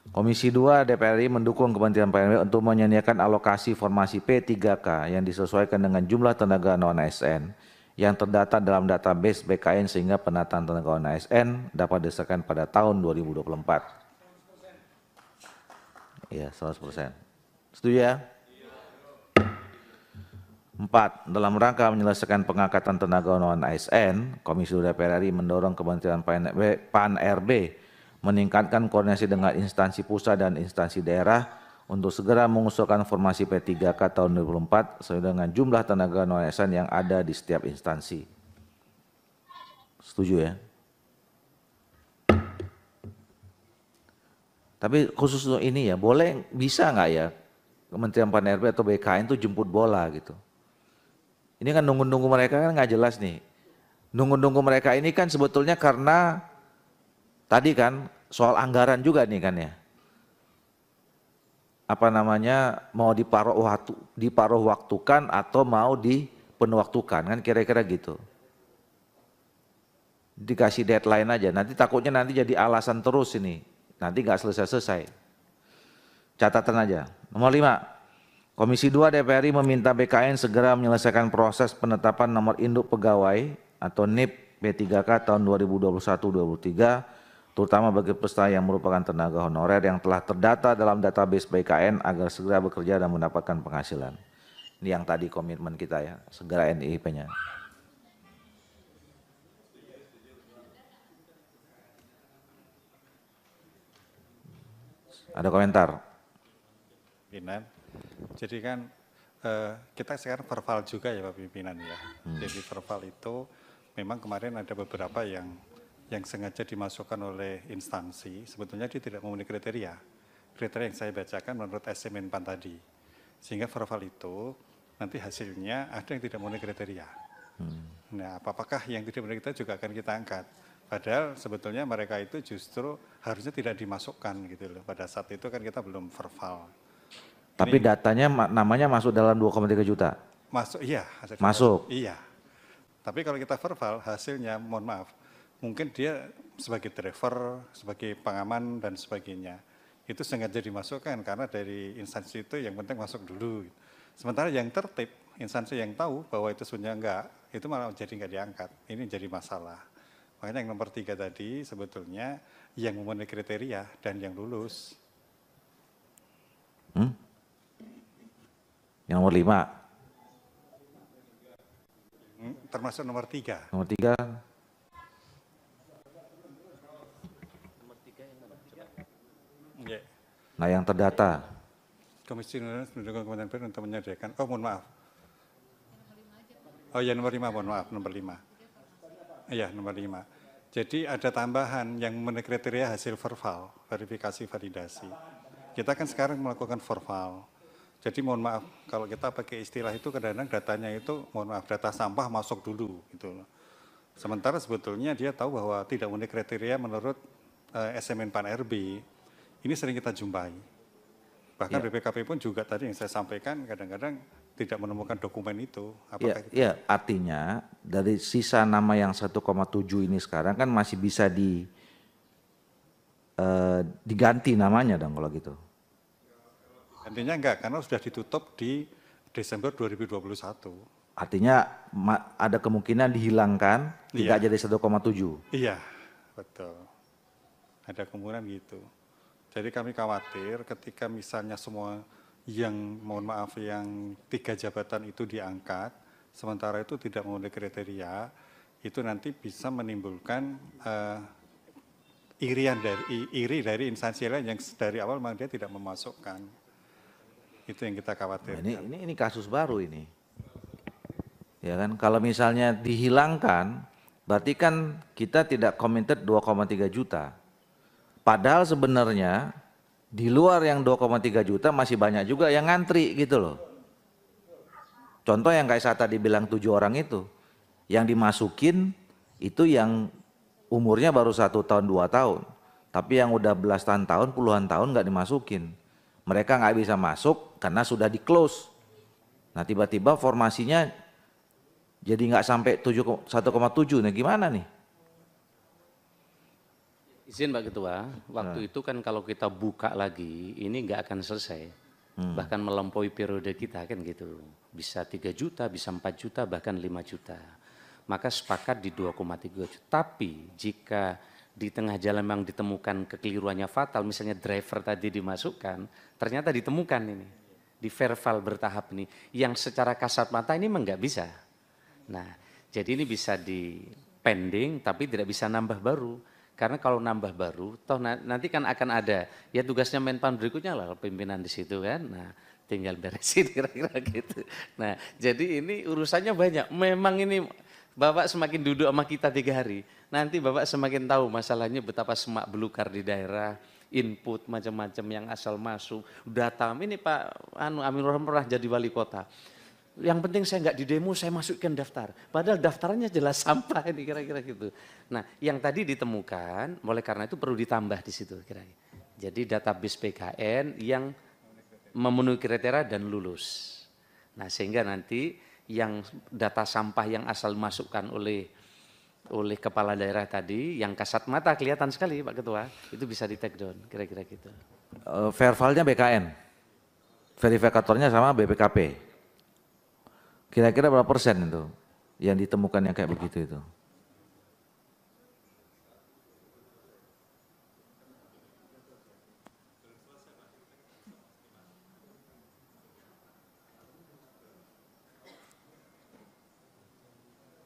Komisi 2 DPR RI mendukung Kementerian PNB untuk menyediakan alokasi formasi P3K yang disesuaikan dengan jumlah tenaga non-ASN yang terdata dalam database BKN sehingga penataan tenaga non-ASN dapat diselesaikan pada tahun 2024. Iya, 100%. Setuju ya? 4. Dalam rangka menyelesaikan pengangkatan tenaga non-ASN, Komisi 2 DPR RI mendorong Kementerian Pan-RB meningkatkan koordinasi dengan instansi pusat dan instansi daerah untuk segera mengusulkan formasi P3K tahun 2024 sesuai dengan jumlah tenaga non-ASN yang ada di setiap instansi. Setuju ya? Tapi khusus untuk ini ya, bisa nggak ya Kementerian Pan-RB atau BKN itu jemput bola gitu. Ini kan nunggu-nunggu mereka kan nggak jelas nih. Nunggu-nunggu mereka ini kan sebetulnya karena tadi kan soal anggaran juga nih kan ya. Apa namanya, mau diparuh waktukan atau mau dipenuh-waktukan kan kira-kira gitu. Dikasih deadline aja, nanti takutnya nanti jadi alasan terus ini. Nanti nggak selesai-selesai. Catatan aja. Nomor 5, Komisi 2 DPR RI meminta BKN segera menyelesaikan proses penetapan nomor induk pegawai atau NIP P3K tahun 2021-2023 terutama bagi peserta yang merupakan tenaga honorer yang telah terdata dalam database BKN agar segera bekerja dan mendapatkan penghasilan. Ini yang tadi komitmen kita ya, segera NIP-nya. Ada komentar? Pimpinan, jadi kan kita sekarang verbal juga ya Pak Pimpinan ya. Jadi verbal itu memang kemarin ada beberapa yang sengaja dimasukkan oleh instansi, sebetulnya dia tidak memenuhi kriteria. Kriteria yang saya bacakan menurut SMN PAN tadi. Sehingga verbal itu nanti hasilnya ada yang tidak memenuhi kriteria. Nah, apakah yang tidak memenuhi kriteria juga akan kita angkat. Padahal sebetulnya mereka itu justru harusnya tidak dimasukkan gitu loh. Pada saat itu kan kita belum verbal. Tapi datanya namanya masuk dalam 2,3 juta? Masuk, iya. Masuk? Iya. Tapi kalau kita verbal hasilnya, mohon maaf, mungkin dia sebagai driver, sebagai pengaman dan sebagainya. Itu sengaja dimasukkan karena dari instansi itu yang penting masuk dulu. Sementara yang tertib, instansi yang tahu bahwa itu sebenarnya enggak, itu malah jadi enggak diangkat. Ini jadi masalah. Makanya yang nomor 3 tadi sebetulnya yang memenuhi kriteria dan yang lulus. Yang nomor 5? Termasuk nomor 3. Nomor 3? Nah yang terdata. Komisi mendukung Kementerian PN untuk menyediakan, oh mohon maaf. Oh ya nomor 5, mohon maaf, nomor 5. Iya, nomor 5. Jadi ada tambahan yang memenuhi kriteria hasil verbal, verifikasi validasi. Kita kan sekarang melakukan verbal. Jadi mohon maaf, kalau kita pakai istilah itu kadang-kadang datanya itu, mohon maaf, data sampah masuk dulu gitu loh. Sementara sebetulnya dia tahu bahwa tidak memenuhi kriteria menurut SMN Pan RB, ini sering kita jumpai. Bahkan BPKP pun juga tadi yang saya sampaikan kadang-kadang tidak menemukan dokumen itu. Apakah Ya, artinya dari sisa nama yang 1,7 ini sekarang kan masih bisa diganti namanya dong kalau gitu. Gantinya enggak, karena sudah ditutup di Desember 2021. Artinya ada kemungkinan dihilangkan, tidak jadi 1,7. Iya, betul. Ada kemungkinan gitu. Jadi kami khawatir ketika misalnya semua yang, mohon maaf, yang 3 jabatan itu diangkat, sementara itu tidak memenuhi kriteria, itu nanti bisa menimbulkan iri dari instansi lain yang dari awal memang dia tidak memasukkan. Itu yang kita khawatirkan. Ini kasus baru ini. Ya kan, kalau misalnya dihilangkan, berarti kan kita tidak committed 2,3 juta. Padahal sebenarnya di luar yang 2,3 juta masih banyak juga yang ngantri gitu loh. Contoh yang kayak saya tadi bilang 7 orang itu, yang dimasukin itu yang umurnya baru 1 tahun 2 tahun, tapi yang udah belasan tahun, puluhan tahun nggak dimasukin. Mereka nggak bisa masuk karena sudah di close. Nah tiba-tiba formasinya jadi nggak sampai 1,7, nah gimana nih? Izin Pak Ketua, waktu itu kan kalau kita buka lagi, ini nggak akan selesai. Bahkan melampaui periode kita kan gitu. Bisa 3 juta, bisa 4 juta, bahkan 5 juta. Maka sepakat di 2,3 juta. Tapi jika di tengah jalan memang ditemukan kekeliruannya fatal, misalnya driver tadi dimasukkan, ternyata ditemukan ini. Di verbal bertahap ini, yang secara kasat mata ini memang nggak bisa. Nah, jadi ini bisa di pending, tapi tidak bisa nambah baru. Karena kalau nambah baru, toh nanti kan akan ada, ya tugasnya Menpan berikutnya lah pimpinan di situ kan, nah tinggal beresin kira-kira gitu. Nah jadi ini urusannya banyak, memang ini Bapak semakin duduk sama kita 3 hari, nanti Bapak semakin tahu masalahnya betapa semak belukar di daerah, input macam-macam yang asal masuk, data, ini Pak Aminur Rahman pernah jadi wali kota. Yang penting saya nggak di demo, saya masukkan daftar. Padahal daftarnya jelas sampah ini kira-kira gitu. Nah yang tadi ditemukan, oleh karena itu perlu ditambah di situ kira-kira. Jadi database PKN yang memenuhi kriteria dan lulus. Nah sehingga nanti yang data sampah yang asal masukkan oleh kepala daerah tadi, yang kasat mata kelihatan sekali Pak Ketua, itu bisa di take down kira-kira gitu. Verbalnya BKN, verifikatornya sama BPKP. Kira-kira berapa persen itu yang ditemukan yang kayak begitu itu?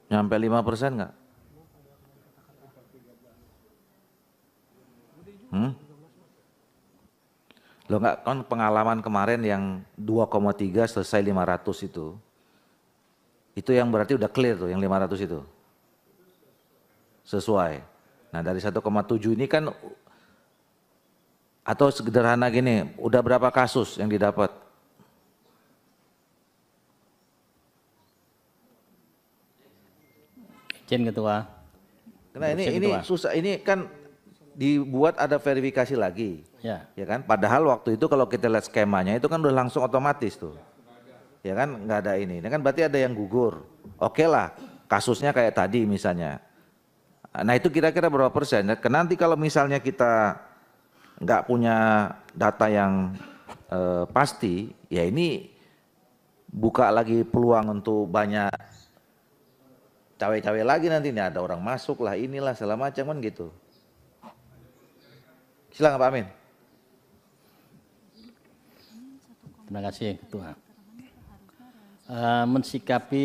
Nyampe 5% nggak? Lo nggak kan pengalaman kemarin yang 2,3 selesai 500 itu yang berarti udah clear tuh yang 500 itu sesuai. Nah dari 1,7 ini kan atau sederhana gini, udah berapa kasus yang didapat? Izin Ketua. Karena ini susah, ini kan dibuat ada verifikasi lagi, ya kan? Padahal waktu itu kalau kita lihat skemanya itu kan udah langsung otomatis tuh. Ya kan nggak ada ini kan berarti ada yang gugur. Oke lah, kasusnya kayak tadi misalnya. Nah itu kira-kira berapa persen? Karena nanti kalau misalnya kita nggak punya data yang pasti, ya ini buka lagi peluang untuk banyak cawe-cawe lagi nanti. Nih ada orang masuk lah, inilah segala macam kan gitu. Silakan Pak Amin. Terima kasih Ketua. Mensikapi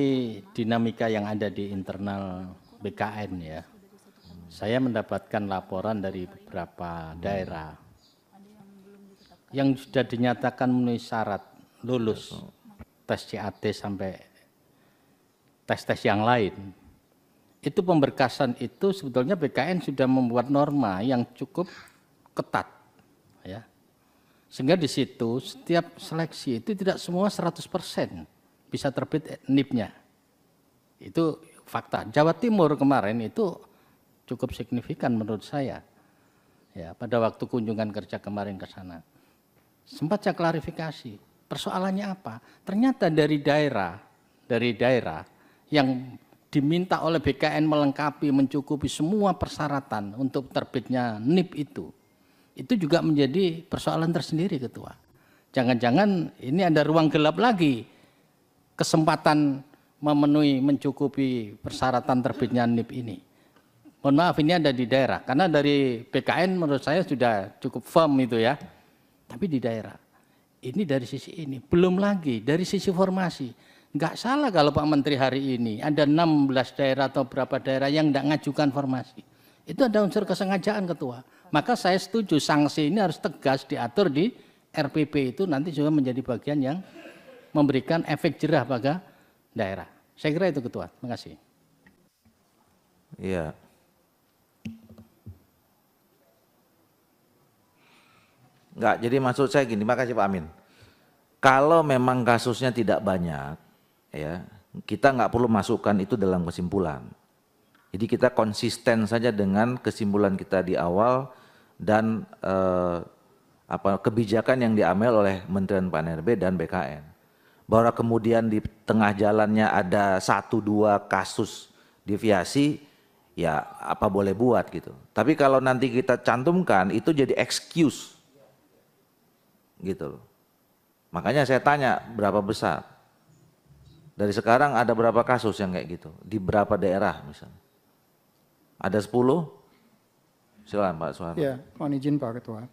dinamika yang ada di internal BKN ya, saya mendapatkan laporan dari beberapa daerah yang sudah dinyatakan memenuhi syarat lulus tes CAT sampai tes-tes yang lain, itu pemberkasan itu sebetulnya BKN sudah membuat norma yang cukup ketat, ya. Sehingga di situ setiap seleksi itu tidak semua 100% bisa terbit NIP-nya. Itu fakta. Jawa Timur kemarin itu cukup signifikan menurut saya. Ya, pada waktu kunjungan kerja kemarin ke sana. Sempat saya klarifikasi, persoalannya apa? Ternyata dari daerah yang diminta oleh BKN melengkapi, mencukupi semua persyaratan untuk terbitnya NIP itu juga menjadi persoalan tersendiri, Ketua. Jangan-jangan ini ada ruang gelap lagi, kesempatan memenuhi, mencukupi persyaratan terbitnya NIP ini. Mohon maaf, ini ada di daerah, karena dari BKN menurut saya sudah cukup firm itu ya. Tapi di daerah, ini dari sisi ini, belum lagi dari sisi formasi. Enggak salah kalau Pak Menteri hari ini ada 16 daerah atau berapa daerah yang enggak ngajukan formasi. Itu ada unsur kesengajaan, Ketua. Maka saya setuju sanksi ini harus tegas diatur di RPP itu, nanti juga menjadi bagian yang memberikan efek jerah pada daerah. Saya kira itu, Ketua. Terima kasih. Iya. Enggak, jadi maksud saya gini, makasih Pak Amin. Kalau memang kasusnya tidak banyak, ya kita nggak perlu masukkan itu dalam kesimpulan. Jadi kita konsisten saja dengan kesimpulan kita di awal dan kebijakan yang diambil oleh Kementerian PAN-RB dan BKN. Bahwa kemudian di tengah jalannya ada 1-2 kasus deviasi, ya apa boleh buat gitu. Tapi kalau nanti kita cantumkan itu jadi excuse. Gitu loh. Makanya saya tanya berapa besar. Dari sekarang ada berapa kasus yang kayak gitu di berapa daerah misalnya? Ada 10? Silakan Pak Soeharto. Ya, mohon izin Pak Ketua.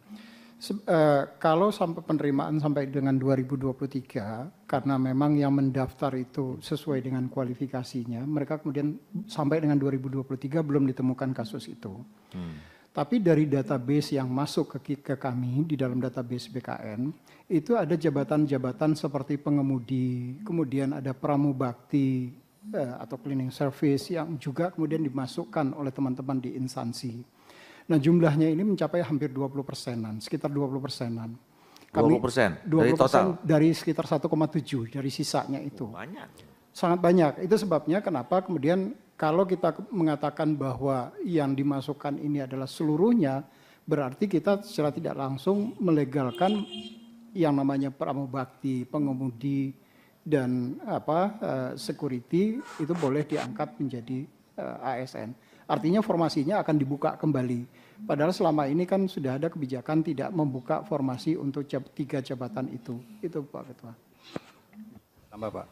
Kalau sampai penerimaan sampai dengan 2023, karena memang yang mendaftar itu sesuai dengan kualifikasinya, mereka kemudian sampai dengan 2023 belum ditemukan kasus itu. Tapi dari database yang masuk ke kami di dalam database BKN, itu ada jabatan-jabatan seperti pengemudi, kemudian ada pramubakti atau cleaning service yang juga kemudian dimasukkan oleh teman-teman di instansi. Nah jumlahnya ini mencapai hampir 20%-an, sekitar 20%-an. 20% dari total? Dari sekitar 1,7 dari sisanya itu. Banyak. Sangat banyak. Itu sebabnya kenapa kemudian kalau kita mengatakan bahwa yang dimasukkan ini adalah seluruhnya, berarti kita secara tidak langsung melegalkan yang namanya pramubakti, pengemudi, dan security itu boleh diangkat menjadi ASN. Artinya formasinya akan dibuka kembali. Padahal selama ini kan sudah ada kebijakan tidak membuka formasi untuk 3 jabatan itu. Itu Pak Ketua. Tambah Pak.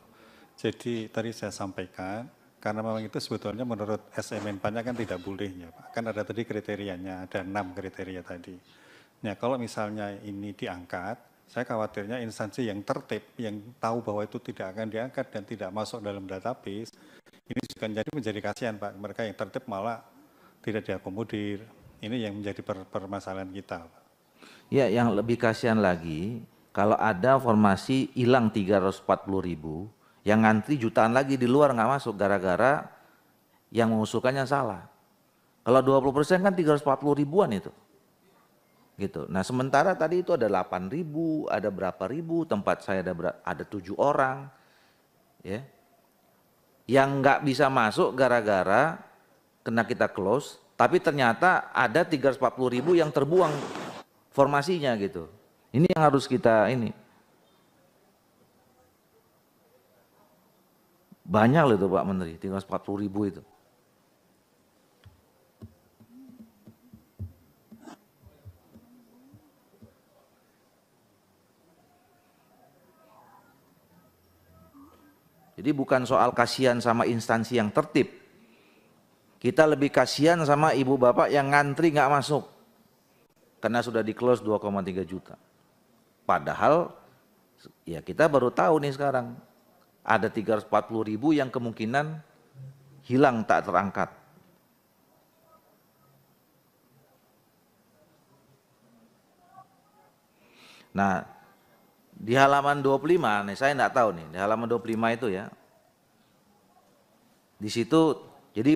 Jadi tadi saya sampaikan, karena memang itu sebetulnya menurut SMN-nya kan tidak boleh ya Pak. Kan ada tadi kriterianya, ada 6 kriteria tadi. Nah kalau misalnya ini diangkat, saya khawatirnya instansi yang tertib, yang tahu bahwa itu tidak akan diangkat dan tidak masuk dalam database, ini juga menjadi kasihan Pak. Mereka yang tertib malah tidak diakomodir. Ini yang menjadi permasalahan kita Pak. Ya yang lebih kasihan lagi, kalau ada formasi hilang 340.000, yang ngantri jutaan lagi di luar nggak masuk gara-gara yang mengusulkannya salah. Kalau 20% kan 340 ribuan itu. Gitu. Nah sementara tadi itu ada 8.000, ada berapa ribu, tempat saya ada 7 orang. Ya. Yang nggak bisa masuk gara-gara kena kita close, tapi ternyata ada 340.000 yang terbuang formasinya gitu. Ini yang harus kita ini. Banyak loh itu Pak Menteri, 340.000 itu. Jadi bukan soal kasihan sama instansi yang tertib. Kita lebih kasihan sama ibu bapak yang ngantri nggak masuk. Karena sudah di close 2,3 juta. Padahal ya kita baru tahu nih sekarang. Ada 340.000 yang kemungkinan hilang tak terangkat. Nah, di halaman 25, nih saya enggak tahu nih, di halaman 25 itu ya. Di situ Jadi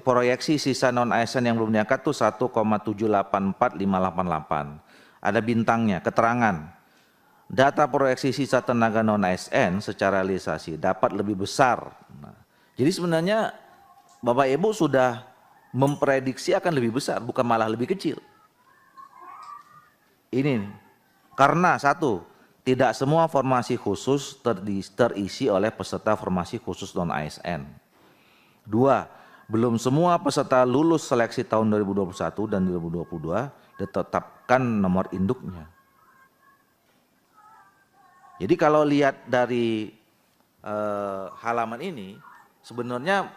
proyeksi sisa non-ASN yang belum diangkat itu 1,784588. Ada bintangnya, keterangan. Data proyeksi sisa tenaga non-ASN secara realisasi dapat lebih besar. Nah, jadi sebenarnya Bapak Ibu sudah memprediksi akan lebih besar, bukan malah lebih kecil. Ini nih. Karena satu, tidak semua formasi khusus terisi oleh peserta formasi khusus non-ASN. Dua, belum semua peserta lulus seleksi tahun 2021 dan 2022 ditetapkan nomor induknya. Jadi kalau lihat dari halaman ini, sebenarnya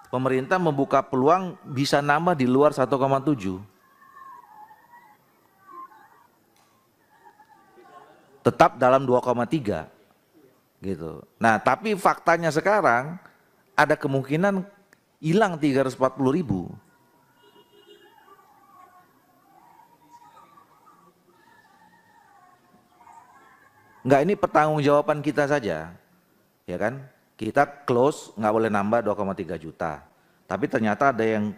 pemerintah membuka peluang bisa nambah di luar 1,7. Tetap dalam 2,3 gitu. Nah, tapi faktanya sekarang ada kemungkinan hilang 340.000. Enggak, ini pertanggungjawaban kita saja, ya kan? Kita close, nggak boleh nambah 2,3 juta. Tapi ternyata ada yang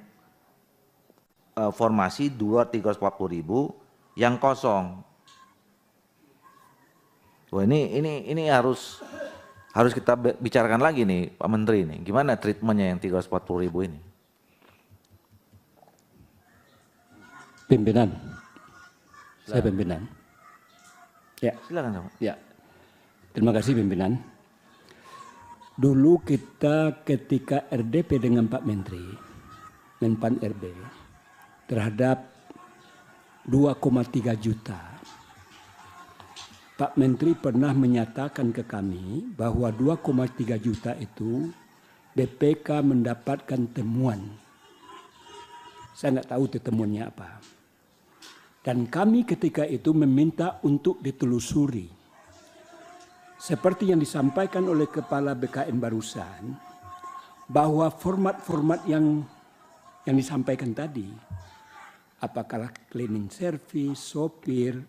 formasi 2.340.000 yang kosong. Wah, ini harus kita bicarakan lagi nih Pak Menteri nih, gimana treatmentnya yang 340.000 ini? Pimpinan, saya pimpinan. Ya, silakan Pak. Ya, terima kasih pimpinan. Dulu kita ketika RDP dengan Pak Menteri, Menpan RB, terhadap 2,3 juta. Pak Menteri pernah menyatakan ke kami bahwa 2,3 juta itu BPK mendapatkan temuan. Saya nggak tahu itu temuannya apa. Dan kami ketika itu meminta untuk ditelusuri. Seperti yang disampaikan oleh Kepala BKN barusan, bahwa format-format yang disampaikan tadi, apakah cleaning service, sopir,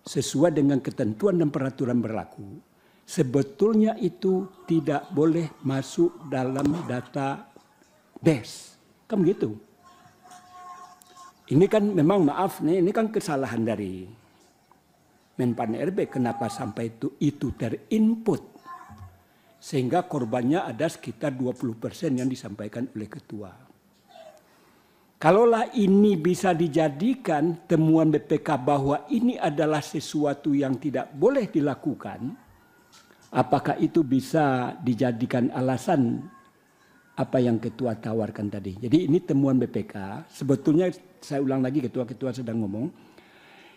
sesuai dengan ketentuan dan peraturan berlaku, sebetulnya itu tidak boleh masuk dalam database. Kan begitu. Ini kan memang maaf nih, ini kan kesalahan dari Menpan RB. Kenapa sampai itu terinput? Sehingga korbannya ada sekitar 20% yang disampaikan oleh ketua. Kalaulah ini bisa dijadikan temuan BPK bahwa ini adalah sesuatu yang tidak boleh dilakukan, apakah itu bisa dijadikan alasan apa yang ketua tawarkan tadi? Jadi ini temuan BPK, sebetulnya saya ulang lagi, ketua-ketua sedang ngomong,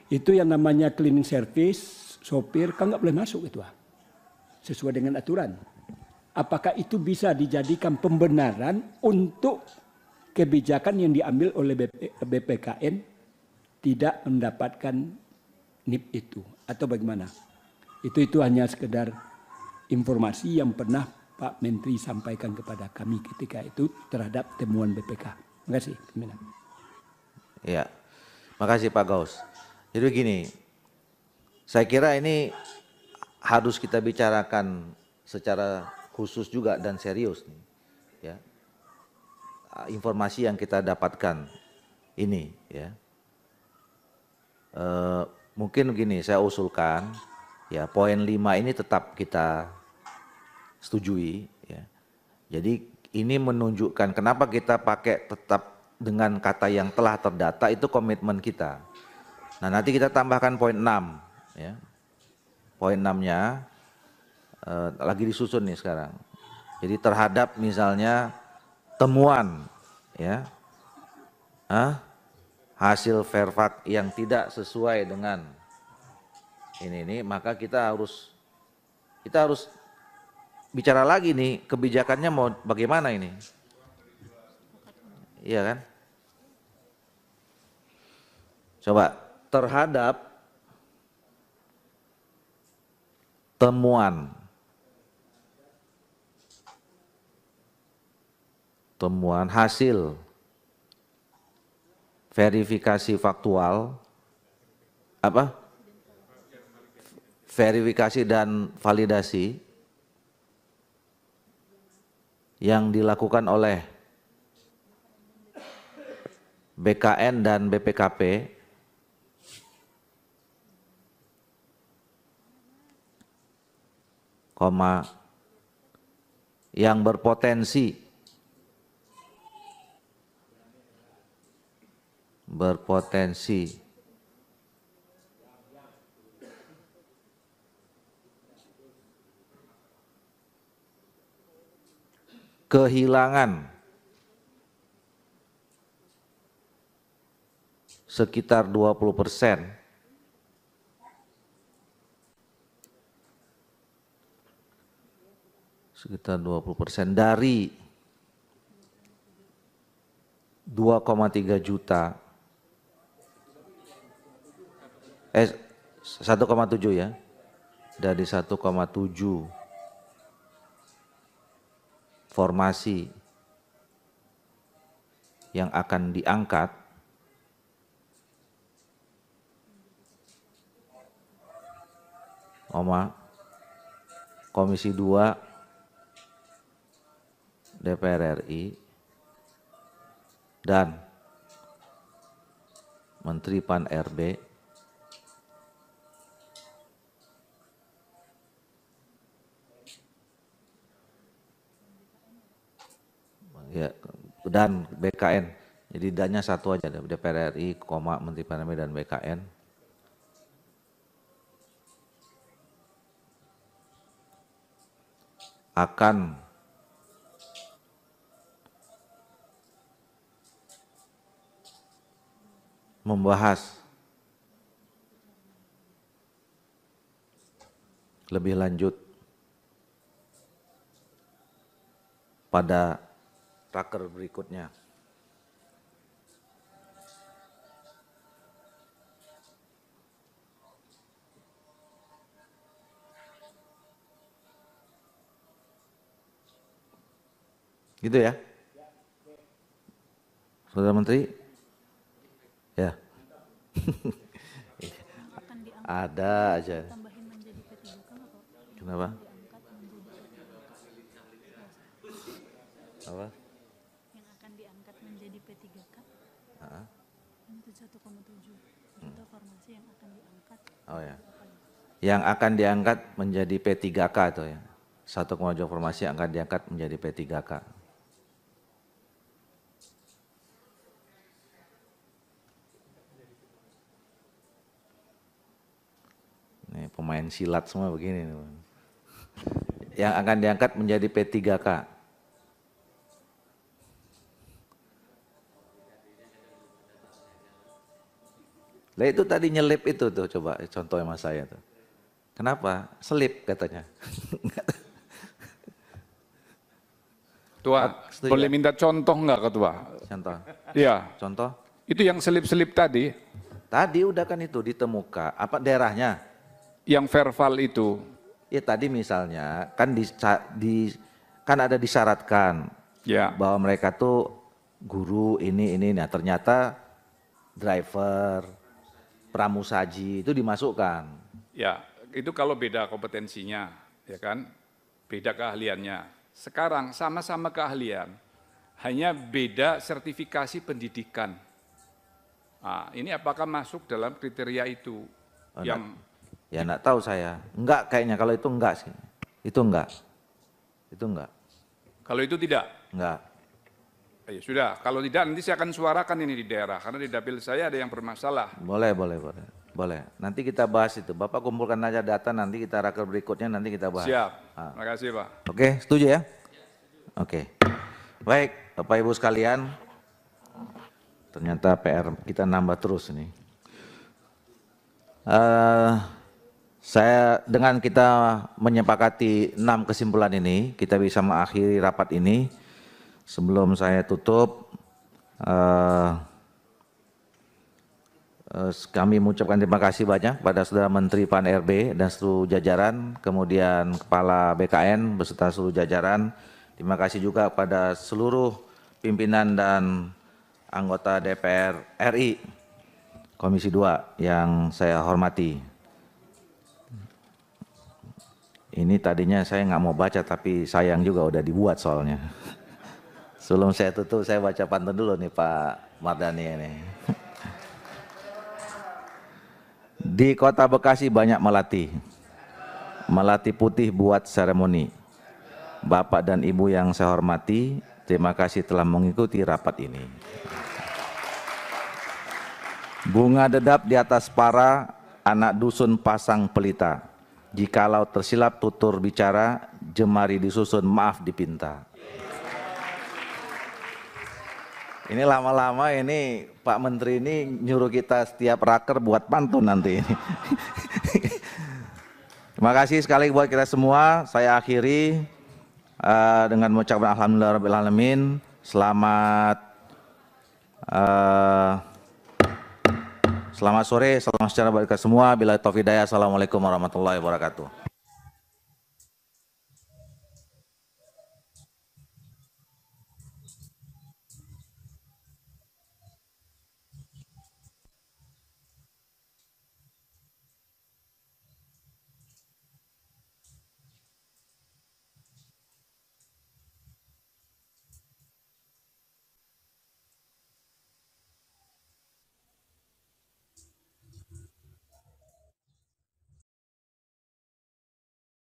itu yang namanya cleaning service, sopir, kan nggak boleh masuk ketua, sesuai dengan aturan. Apakah itu bisa dijadikan pembenaran untuk kebijakan yang diambil oleh BPKN tidak mendapatkan NIP itu atau bagaimana? Itu hanya sekedar informasi yang pernah Pak Menteri sampaikan kepada kami ketika itu terhadap temuan BPK. Terima kasih. Ya, makasih Pak Gaus. Jadi begini, saya kira ini harus kita bicarakan secara khusus juga dan serius nih, ya. Informasi yang kita dapatkan ini, ya. Mungkin begini, saya usulkan, ya, poin 5 ini tetap kita setujui, ya. Jadi ini menunjukkan kenapa kita pakai tetap dengan kata yang telah terdata, itu komitmen kita. Nah, nanti kita tambahkan poin 6, ya. Poin 6-nya lagi disusun nih sekarang. Jadi terhadap misalnya temuan, ya, hasil verfak yang tidak sesuai dengan ini, maka kita harus bicara lagi nih kebijakannya mau bagaimana ini, iya kan? Coba terhadap temuan hasil verifikasi faktual, verifikasi dan validasi yang dilakukan oleh BKN dan BPKP yang berpotensi kehilangan sekitar 20% dari 2,3 juta 1,7 ya, dari 1,7 formasi yang akan diangkat, Komisi 2 DPR RI dan Menteri Pan-RB ya, dan BKN. Jadi danya satu aja, DPR RI, Menteri Pan-RB dan BKN. Akan membahas lebih lanjut pada raker berikutnya. Gitu ya, Saudara Menteri? Ya. Ada aja. Kenapa? Apa? Yang akan diangkat menjadi P3K. Itu 1,7 juta formasi yang akan diangkat. Oh ya. Yang akan diangkat menjadi P3K itu ya. 1,7 formasi yang akan diangkat menjadi P3K. Nih, pemain silat semua begini nih. Yang akan diangkat menjadi P3K. Lah itu tadi nyelip itu tuh, coba contoh sama saya tuh. Kenapa? Selip katanya. Ketua, boleh minta contoh enggak Ketua? Contoh. Iya. Contoh? Itu yang selip-selip tadi. Tadi udah kan itu ditemukan. Apa daerahnya? Yang verbal itu. Ya tadi misalnya kan kan ada disyaratkan ya, bahwa mereka tuh guru ini. Nah ternyata driver, pramusaji itu dimasukkan. Ya, itu kalau beda kompetensinya, ya kan? Beda keahliannya. Sekarang sama-sama keahlian, hanya beda sertifikasi pendidikan. Nah, ini apakah masuk dalam kriteria itu? Ya enggak tahu saya. Enggak kayaknya, kalau itu enggak sih. Itu enggak. Itu enggak. Kalau itu tidak? Enggak. Ya sudah, kalau tidak nanti saya akan suarakan ini di daerah, karena di dapil saya ada yang bermasalah. Boleh. Nanti kita bahas itu. Bapak kumpulkan aja data, nanti kita raker berikutnya, nanti kita bahas. Siap, terima kasih Pak. Oke, setuju ya? Oke. Baik, Bapak Ibu sekalian, ternyata PR kita nambah terus ini. Dengan kita menyepakati 6 kesimpulan ini, kita bisa mengakhiri rapat ini. Sebelum saya tutup, kami mengucapkan terima kasih banyak pada Saudara Menteri Pan-RB dan seluruh jajaran, kemudian Kepala BKN beserta seluruh jajaran. Terima kasih juga pada seluruh pimpinan dan anggota DPR RI, Komisi 2 yang saya hormati. Ini tadinya saya nggak mau baca, tapi sayang juga udah dibuat soalnya. Sebelum saya tutup, saya baca pantun dulu nih Pak Mardani ini. Di Kota Bekasi banyak melati. Melati putih buat seremoni. Bapak dan Ibu yang saya hormati, terima kasih telah mengikuti rapat ini. Bunga dedap di atas para anak dusun pasang pelita. Jikalau tersilap tutur bicara, jemari disusun maaf dipinta. Ini lama-lama ini Pak Menteri ini nyuruh kita setiap raker buat pantun nanti ini. Terima kasih sekali buat kita semua. Saya akhiri dengan mengucapkan alhamdulillahirrahmanirrahim. Selamat sore, salam sejahtera bagi kita semua. Bila taufiq hidayah, assalamualaikum warahmatullahi wabarakatuh.